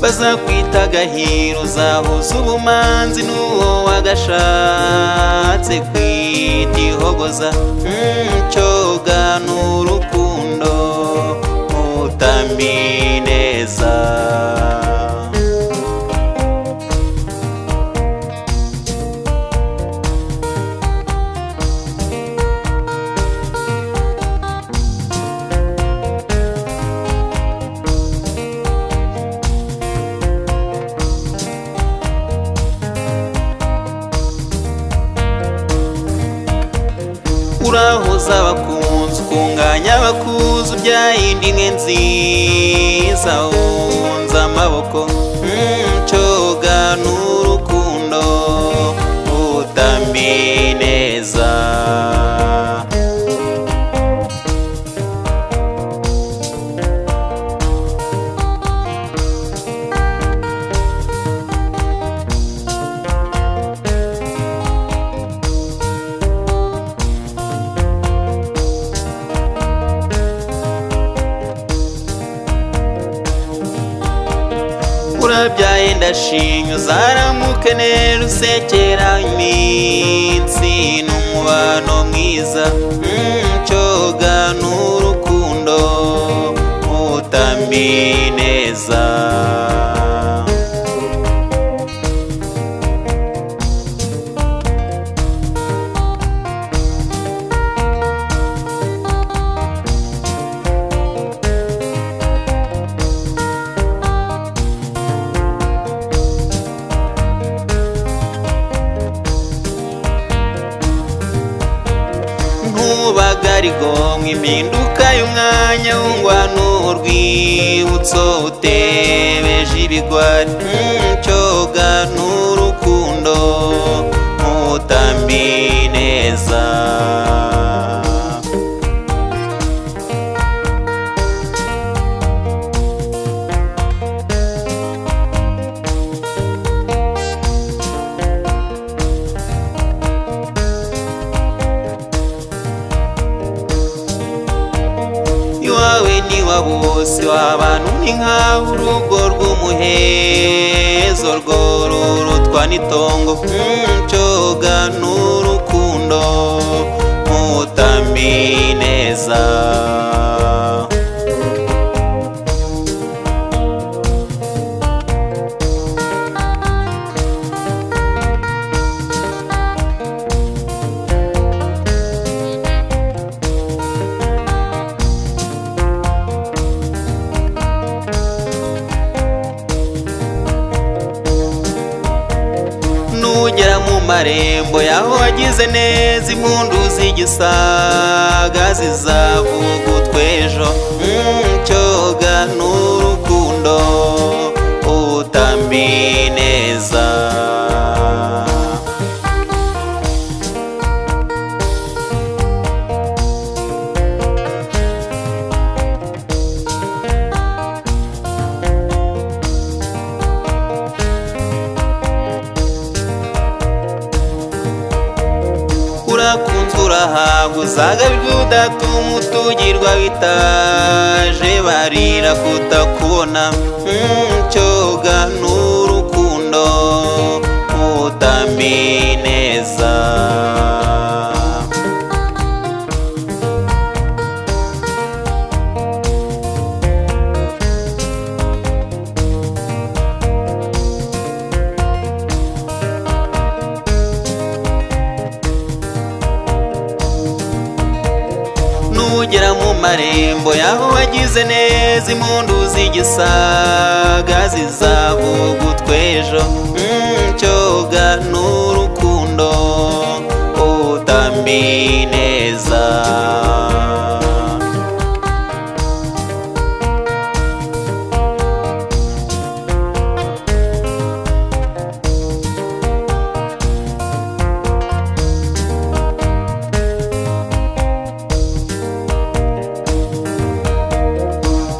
bazakwita Gahiro uzahuza ubumanzi n'uwo wagashatse kwita Ihogoza. Cyoga n'urukundo utambi neza. Urahoza abakunzi ukunganya abakuzi ubyayindi nke nziza wunza amaboko. Cyoga n'urukundo utambi neza. Urabyaye ndashinga uzaramuke neza usekera iminsi n'umubano mwiza. Cyoga n'urukundo utambi neza. Ntubagarigonwe impinduka y'umwanya w'ungwano urwibutso utebeje ibigwari. Cyoga n'urukundo utambi neza. Iwawe ni wa bose w'abantu ni nkaho urugo rw'umuhezo rwororotwa n'itongo. Cyoga n'urukundo utambi neza. Nugera mu marembo yaho wagize neza impundu z'igisaga zizavuga utwejo. Cyoga n'urukundo utambi neza. Urakunzwe urahabwa uzagabirwa udatuma utugirwa bitaje barira kutakubona. Cyoga n'urukundo utambi neza. Nugera mu marembo yaho wagize neza impundu z'igisaga zizavuga utwejo. Cyoga n'urukundo utambi neza.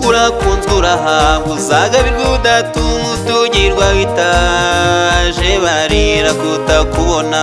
Urakunzwe urahabwa uzagabirwa udatuma utugirwa bitaje barira kutakubona.